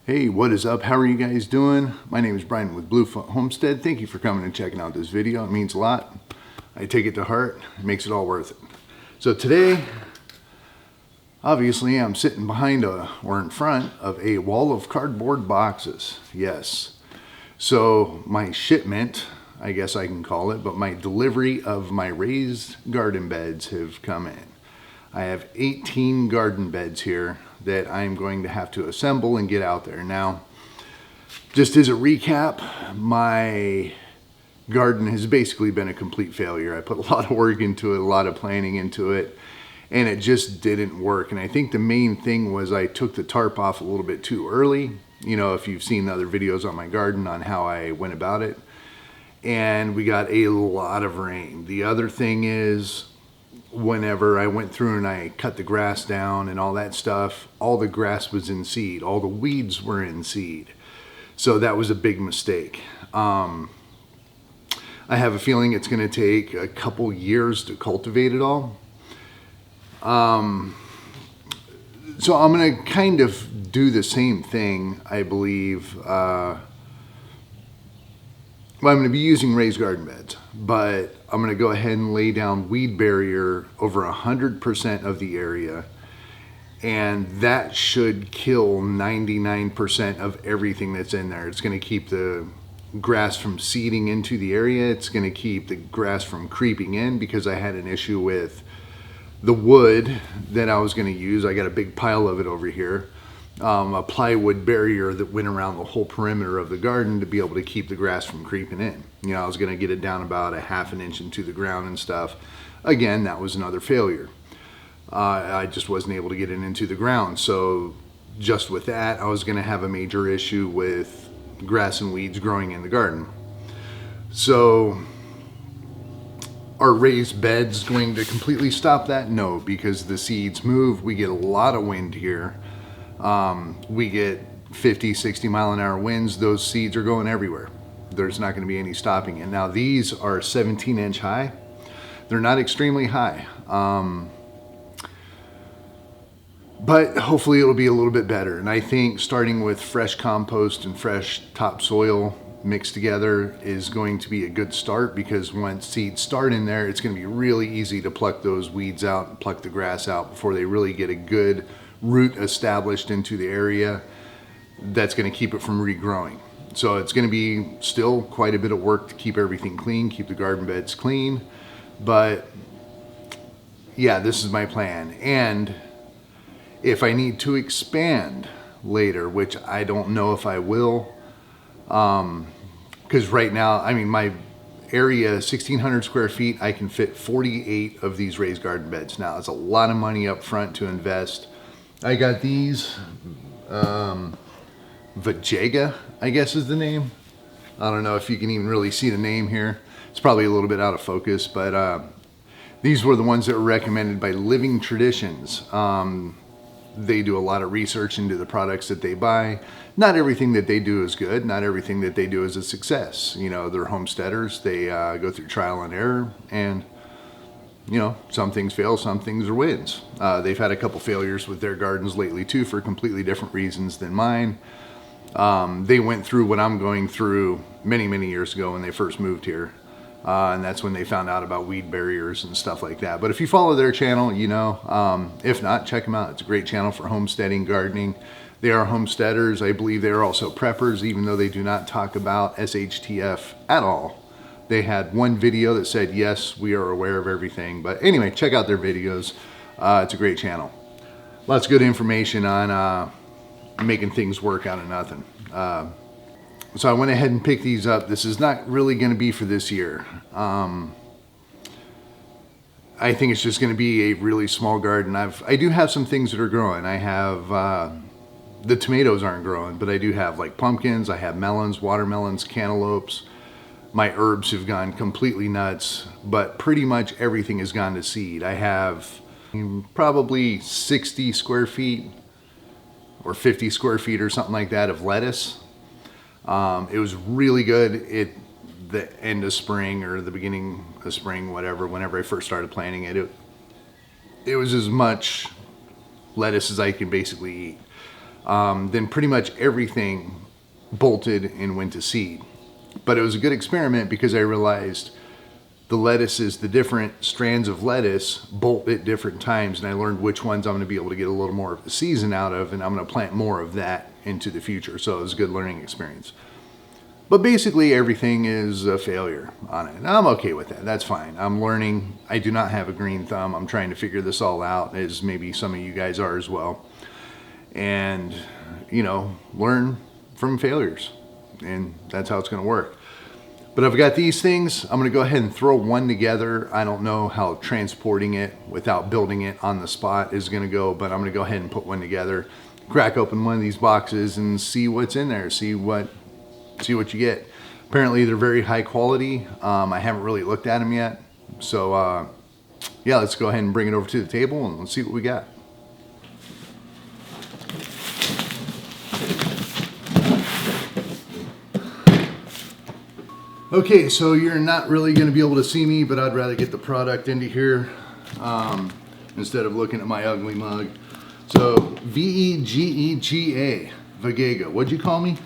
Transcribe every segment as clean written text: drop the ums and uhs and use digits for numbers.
Hey, what is up? How are you guys doing? My name is Brian with Bluefoot Homestead. Thank you for coming and checking out this video. It means a lot. I take it to heart. It makes it all worth it. So today, obviously, I'm sitting behind or in front of a wall of cardboard boxes. Yes. So my shipment, I guess I can call it, but my delivery of my raised garden beds have come in. I have 18 garden beds here that I'm going to have to assemble and get out there. Now, just as a recap, my garden has basically been a complete failure. I put a lot of work into it, a lot of planning into it, and it just didn't work. And I think the main thing was I took the tarp off a little bit too early. You know, if you've seen the other videos on my garden on how I went about it. And we got a lot of rain. The other thing is, whenever I went through and I cut the grass down and all that stuff, all the grass was in seed. All the weeds were in seed. So that was a big mistake. I have a feeling it's going to take a couple years to cultivate it all. So I'm going to kind of do the same thing, I believe. Well, I'm going to be using raised garden beds, but I'm going to go ahead and lay down weed barrier over 100% of the area, and that should kill 99% of everything that's in there. It's going to keep the grass from seeding into the area. It's going to keep the grass from creeping in, because I had an issue with the wood that I was going to use. I got a big pile of it over here. A plywood barrier that went around the whole perimeter of the garden to be able to keep the grass from creeping in. You know, I was going to get it down about a ½ an inch into the ground and stuff. Again, that was another failure. I just wasn't able to get it into the ground. So just with that, I was going to have a major issue with grass and weeds growing in the garden. So are raised beds going to completely stop that? No, because the seeds move. We get a lot of wind here. We get 50, 60 mile an hour winds. Those seeds are going everywhere. There's not going to be any stopping it. Now these are 17-inch high. They're not extremely high. But hopefully it'll be a little bit better. And I think starting with fresh compost and fresh topsoil mixed together is going to be a good start, because once seeds start in there, it's going to be really easy to pluck those weeds out and pluck the grass out before they really get a good root established into the area that's going to keep it from regrowing. So it's going to be still quite a bit of work to keep everything clean, keep the garden beds clean. But yeah, this is my plan. And if I need to expand later, which I don't know if I will, because right now, I mean, my area, 1,600 square feet, I can fit 48 of these raised garden beds. Now, it's a lot of money up front to invest. I got these, VegeGa, I guess is the name. I don't know if you can even really see the name here. It's probably a little bit out of focus, but these were the ones that were recommended by Living Traditions. They do a lot of research into the products that they buy. Not everything that they do is good. Not everything that they do is a success. You know, they're homesteaders. They go through trial and error, and you know, some things fail, some things are wins. They've had a couple failures with their gardens lately too, for completely different reasons than mine. They went through what I'm going through many, many years ago when they first moved here. And that's when they found out about weed barriers and stuff like that. But if you follow their channel, you know, if not, check them out. It's a great channel for homesteading, gardening. They are homesteaders. I believe they are also preppers, even though they do not talk about SHTF at all. They had one video that said, yes, we are aware of everything. But anyway, check out their videos. It's a great channel. Lots of good information on making things work out of nothing. So I went ahead and picked these up. This is not really going to be for this year. I think it's just going to be a really small garden. I do have some things that are growing. I have, the tomatoes aren't growing, but I do have like pumpkins. I have melons, watermelons, cantaloupes. My herbs have gone completely nuts, but pretty much everything has gone to seed. I have probably 60 square feet or 50 square feet or something like that of lettuce. It was really good the end of spring or the beginning of spring, whatever, whenever I first started planting it was as much lettuce as I can basically eat. then pretty much everything bolted and went to seed. But it was a good experiment because I realized the lettuces, the different strands of lettuce bolt at different times, and I learned which ones I'm going to be able to get a little more of the season out of, and I'm going to plant more of that into the future. So it was a good learning experience. But basically everything is a failure on it. And I'm okay with that. That's fine. I'm learning. I do not have a green thumb. I'm trying to figure this all out, as maybe some of you guys are as well. And, you know, learn from failures. And that's how it's going to work. But I've got these things. I'm going to go ahead and throw one together. I don't know how transporting it without building it on the spot is going to go, but I'm going to go ahead and put one together, crack open one of these boxes and see what's in there, see what you get. Apparently they're very high quality. I haven't really looked at them yet. So yeah, let's go ahead and bring it over to the table and let's see what we got. Okay, so you're not really going to be able to see me, but I'd rather get the product into here instead of looking at my ugly mug. So VegeGa, VegeGa. What'd you call me?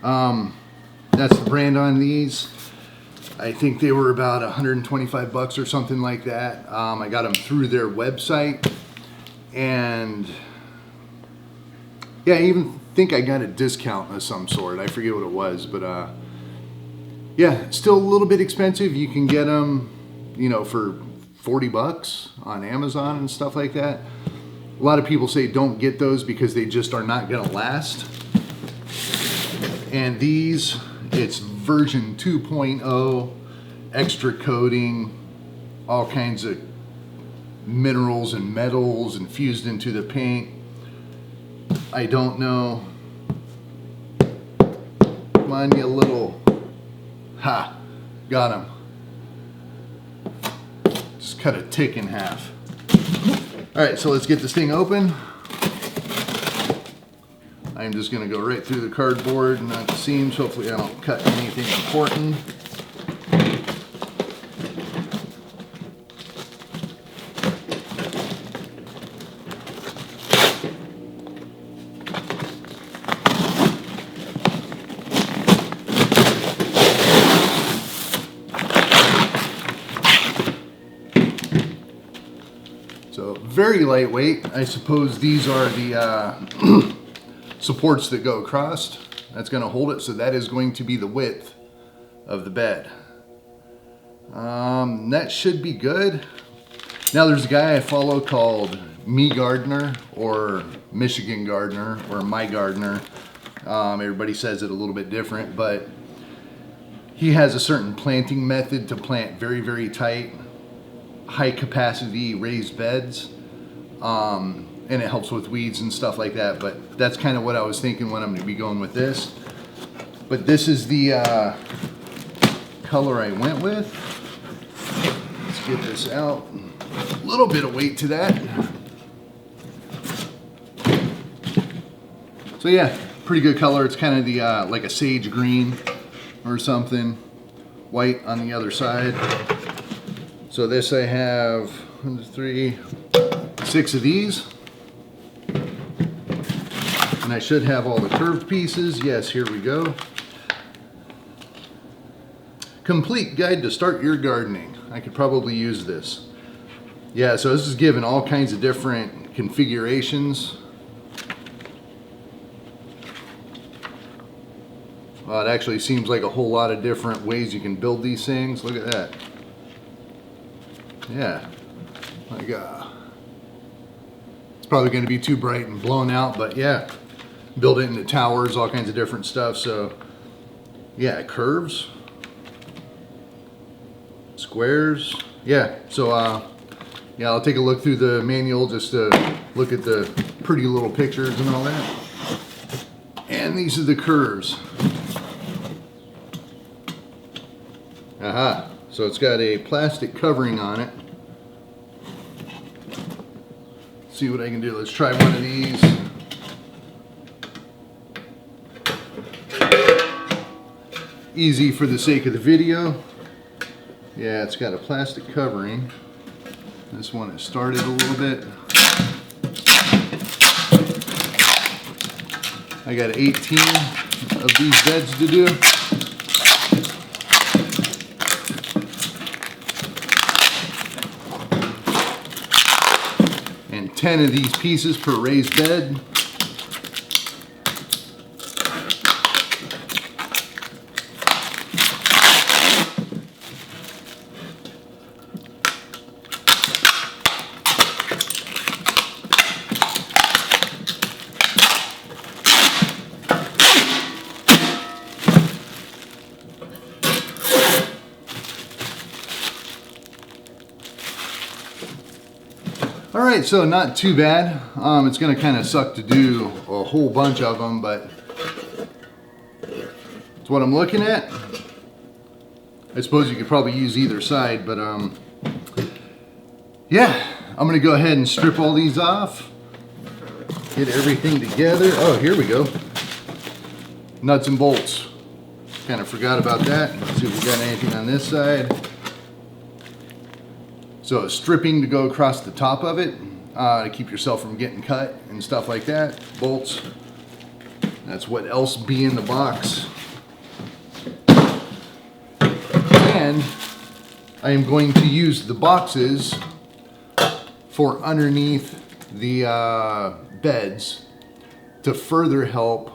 That's the brand on these. I think they were about 125 bucks or something like that. I got them through their website, and yeah, I even think I got a discount of some sort. I forget what it was, but yeah, still a little bit expensive. You can get them, you know, for 40 bucks on Amazon and stuff like that. A lot of people say don't get those because they just are not gonna last. And these, it's version 2.0, extra coating, all kinds of minerals and metals infused into the paint. I don't know. Come on, you little... Ha! Got him. Just cut a tick in half. Alright, so let's get this thing open. I'm just going to go right through the cardboard and not the seams. Hopefully I don't cut anything important. So very lightweight. I suppose these are the supports that go across. That's going to hold it, so that is going to be the width of the bed. That should be good. Now there's a guy I follow called Me Gardener or Michigan Gardener or My Gardener. Everybody says it a little bit different, but he has a certain planting method to plant very, very tight, high capacity raised beds. And it helps with weeds and stuff like that, but that's kind of what I was thinking when I'm going to be going with this. But this is the color I went with. Let's get this out. A little bit of weight to that. So yeah, pretty good color. It's kind of the like a sage green or something. White on the other side. So this I have 1, 2, 3, 6 of these. And I should have all the curved pieces. Yes, here we go. Complete guide to start your gardening. I could probably use this. Yeah, so this is given all kinds of different configurations. Well, it actually seems like a whole lot of different ways you can build these things. Look at that. Yeah, like it's probably going to be too bright and blown out, but yeah, build it into towers, all kinds of different stuff. So yeah, curves, squares. Yeah, so yeah, I'll take a look through the manual just to look at the pretty little pictures and all that. And these are the curves. Aha, so it's got a plastic covering on it. See what I can do. Let's try one of these. Easy for the sake of the video. Yeah, it's got a plastic covering. This one has started a little bit. I got 18 of these beds to do. And 10 of these pieces per raised bed. All right, so not too bad. It's gonna kind of suck to do a whole bunch of them, but it's what I'm looking at. I suppose you could probably use either side, but yeah, I'm gonna go ahead and strip all these off, get everything together. Oh, here we go. Nuts and bolts. Kind of forgot about that. Let's see if we got anything on this side. So stripping to go across the top of it to keep yourself from getting cut and stuff like that. Bolts. That's what else be in the box. And I am going to use the boxes for underneath the beds to further help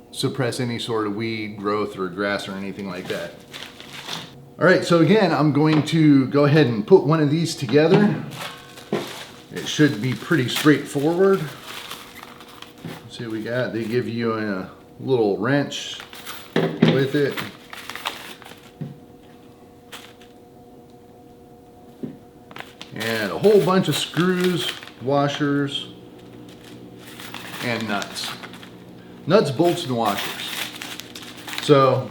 suppress any sort of weed growth or grass or anything like that. All right, so again, I'm going to go ahead and put one of these together. It should be pretty straightforward. Let's see what we got. They give you a little wrench with it. And a whole bunch of screws, washers, and nuts. Nuts, bolts, and washers. So,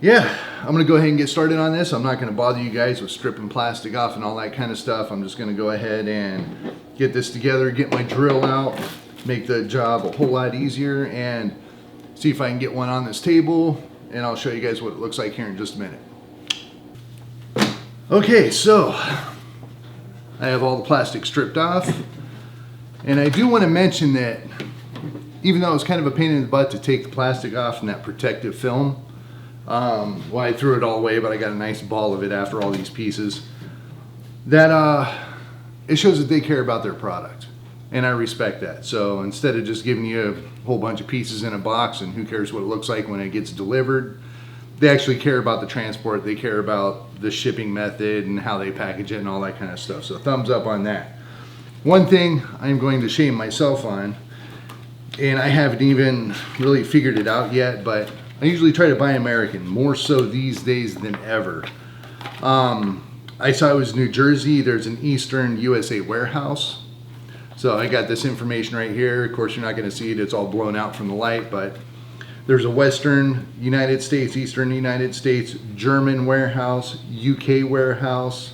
yeah, I'm gonna go ahead and get started on this. I'm not gonna bother you guys with stripping plastic off and all that kind of stuff. I'm just gonna go ahead and get this together, get my drill out, make the job a whole lot easier, and see if I can get one on this table, and I'll show you guys what it looks like here in just a minute. Okay, so I have all the plastic stripped off, and I do want to mention that even though it was kind of a pain in the butt to take the plastic off and that protective film, well, I threw it all away, but I got a nice ball of it after all these pieces. That it shows that they care about their product, and I respect that. So instead of just giving you a whole bunch of pieces in a box and who cares what it looks like when it gets delivered, they actually care about the transport. They care about the shipping method and how they package it and all that kind of stuff. So thumbs up on that. One thing I'm going to shame myself on, and I haven't even really figured it out yet, but I usually try to buy American, more so these days than ever. I saw it was New Jersey. There's an Eastern USA warehouse. So I got this information right here. Of course, you're not going to see it. It's all blown out from the light, but there's a Western United States, Eastern United States, German warehouse, UK warehouse.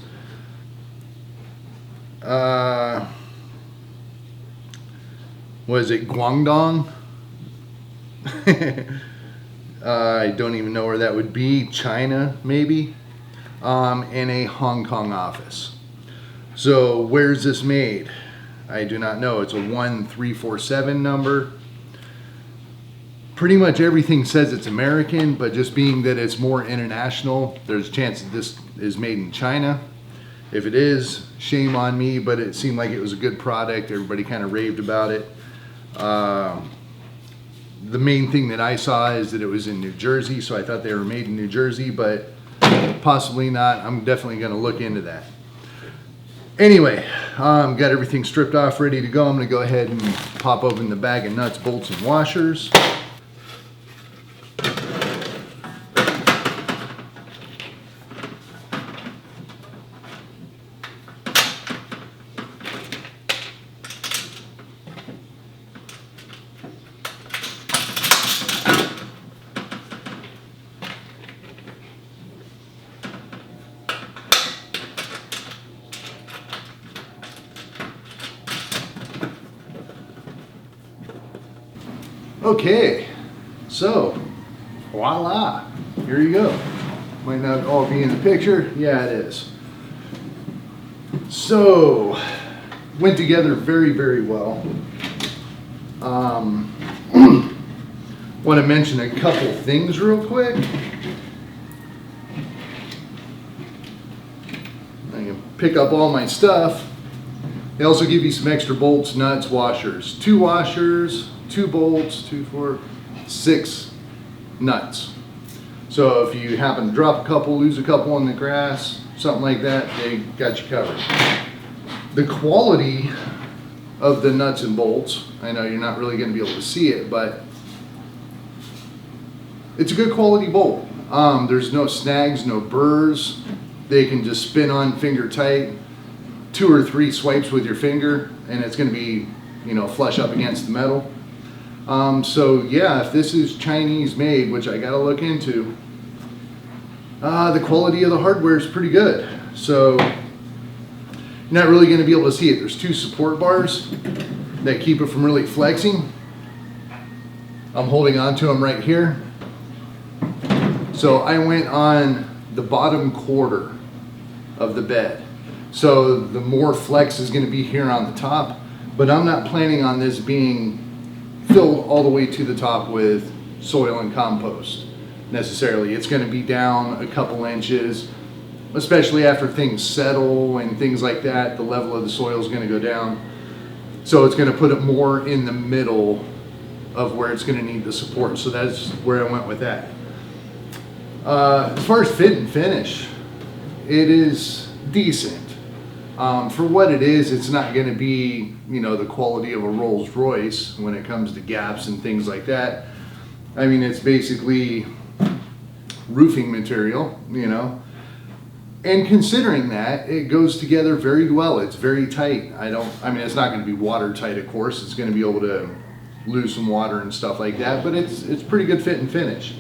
What is it, Guangdong? I don't even know where that would be. China, maybe, and a Hong Kong office. So where's this made? I do not know. It's a 1347 number. Pretty much everything says it's American, but just being that it's more international, there's a chance that this is made in China. If it is, shame on me, but it seemed like it was a good product. Everybody kind of raved about it. The main thing that I saw is that it was in New Jersey, so I thought they were made in New Jersey, but possibly not. I'm definitely going to look into that. Anyway, got everything stripped off, ready to go. I'm going to go ahead and pop open the bag of nuts, bolts, and washers. Okay, so voila, here you go. Might not all be in the picture. Yeah, it is. So, went together very, very well. Want to mention a couple things real quick. I can pick up all my stuff. They also give you some extra bolts, nuts, washers. 2 washers, 2 bolts, 2, 4, 6 nuts. So if you happen to drop a couple, lose a couple in the grass, something like that, they got you covered. The quality of the nuts and bolts, I know you're not really going to be able to see it, but it's a good quality bolt. There's no snags, no burrs. They can just spin on finger tight. 2 or 3 swipes with your finger and it's going to be, you know, flush up against the metal. So yeah, if this is Chinese made, which I got to look into, the quality of the hardware is pretty good. So you're not really going to be able to see it. There's 2 support bars that keep it from really flexing. I'm holding on to them right here. So I went on the bottom quarter of the bed. So the more flex is going to be here on the top, but I'm not planning on this being filled all the way to the top with soil and compost necessarily. It's going to be down a couple inches, especially after things settle and things like that. The level of the soil is going to go down. So it's going to put it more in the middle of where it's going to need the support. So that's where I went with that. As far as fit and finish, it is decent. For what it is, it's not going to be, you know, the quality of a Rolls Royce when it comes to gaps and things like that. I mean, it's basically roofing material, you know. And considering that, it goes together very well. It's very tight. I mean, it's not going to be watertight, of course. It's going to be able to lose some water and stuff like that, but it's pretty good fit and finish.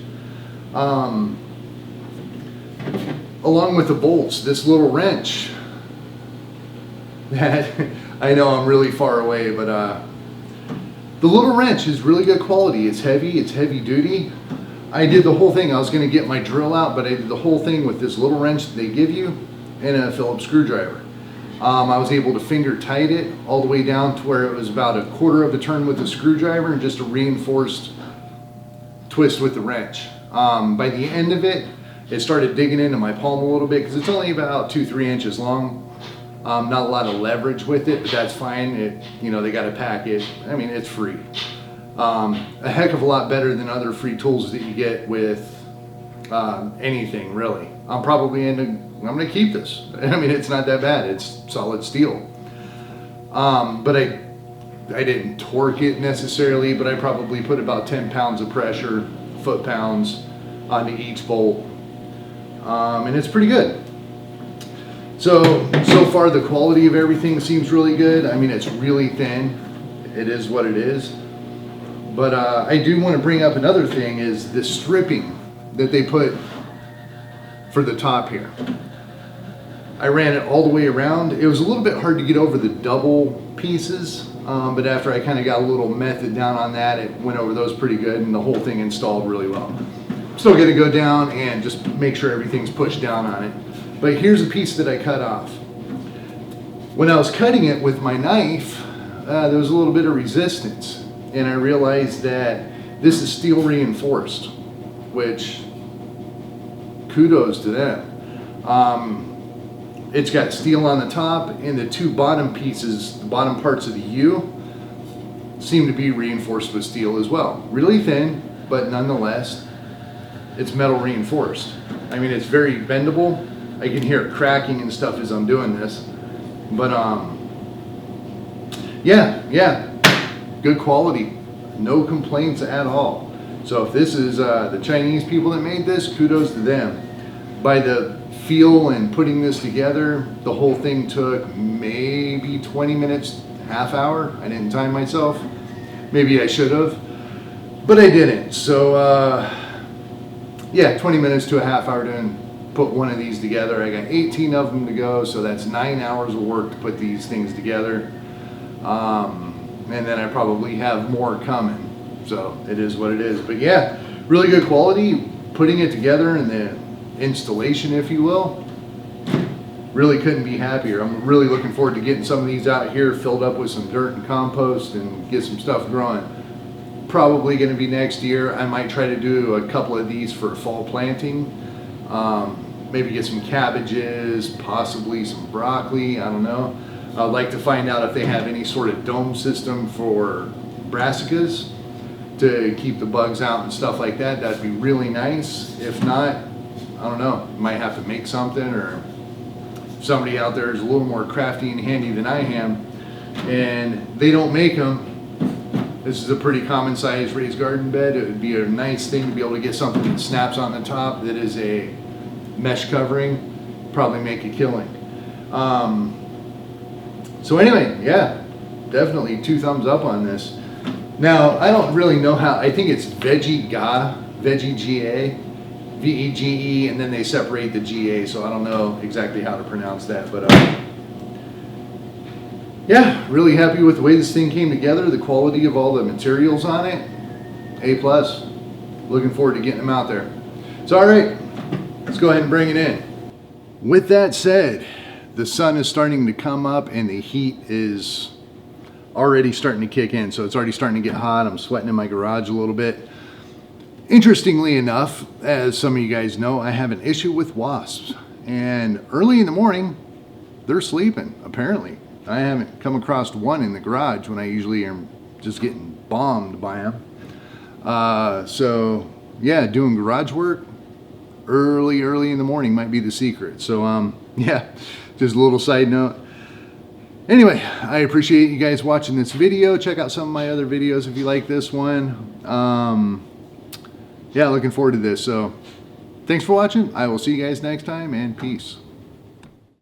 Along with the bolts, this little wrench that I know I'm really far away, but the little wrench is really good quality. It's heavy duty. I did the whole thing. I was going to get my drill out, but I did the whole thing with this little wrench that they give you and a Phillips screwdriver. I was able to finger tight it all the way down to where it was about a quarter of a turn with the screwdriver and just a reinforced twist with the wrench. By the end of it, it started digging into my palm a little bit because it's only about 2-3 inches long. Not a lot of leverage with it, but that's fine. You know, they got to pack it. I mean, it's free. A heck of a lot better than other free tools that you get with anything, really. I'm going to keep this. I mean, it's not that bad. It's solid steel. But I didn't torque it necessarily, but I probably put about 10 pounds of pressure, foot-pounds, onto each bolt. And it's pretty good. So far the quality of everything seems really good. I mean, it's really thin. It is what it is. But I do want to bring up another thing is the stripping that they put for the top here. I ran it all the way around. It was a little bit hard to get over the double pieces, but after I kind of got a little method down on that, it went over those pretty good and the whole thing installed really well. Still got to go down and just make sure everything's pushed down on it. But here's a piece that I cut off. When I was cutting it with my knife, there was a little bit of resistance, and I realized that this is steel reinforced, which kudos to them. It's got steel on the top, and the 2 bottom pieces, the bottom parts of the U, seem to be reinforced with steel as well. Really thin, but nonetheless, it's metal reinforced. I mean, it's very bendable. I can hear it cracking and stuff as I'm doing this. But yeah, good quality. No complaints at all. So if this is the Chinese people that made this, kudos to them. By the feel and putting this together, the whole thing took maybe 20 minutes, half hour. I didn't time myself. Maybe I should have, but I didn't. So yeah, 20 minutes to a half hour to put one of these together. I got 18 of them to go, so that's 9 hours of work to put these things together. And then I probably have more coming. So it is what it is. But yeah, really good quality. Putting it together and the installation, if you will, really couldn't be happier. I'm really looking forward to getting some of these out here filled up with some dirt and compost and get some stuff growing. probably going to be next year. I might try to do a couple of these for fall planting. Maybe get some cabbages, possibly some broccoli, I don't know. I'd like to find out if they have any sort of dome system for brassicas to keep the bugs out and stuff like that. That'd be really nice. If not, I don't know, might have to make something, or if somebody out there is a little more crafty and handy than I am and they don't make them. This is a pretty common size raised garden bed. It would be a nice thing to be able to get something that snaps on the top that is a mesh covering, probably make a killing. So anyway, yeah, definitely 2 thumbs up on this. Now, I don't really know how, I think it's VegeGa, VegeGa, V-E-G-E, and then they separate the G-A, so I don't know exactly how to pronounce that, but yeah, really happy with the way this thing came together, the quality of all the materials on it, A+. Looking forward to getting them out there. So all right, let's go ahead and bring it in. With that said, the sun is starting to come up and the heat is already starting to kick in. So it's already starting to get hot. I'm sweating in my garage a little bit. Interestingly enough, as some of you guys know, I have an issue with wasps. And early in the morning, they're sleeping, apparently. I haven't come across one in the garage when I usually am just getting bombed by them. So yeah, doing garage work early in the morning might be the secret. So yeah, just a little side note. Anyway, I appreciate you guys watching this video. Check out some of my other videos if you like this one. Yeah, looking forward to this. So thanks for watching. I will see you guys next time, and peace.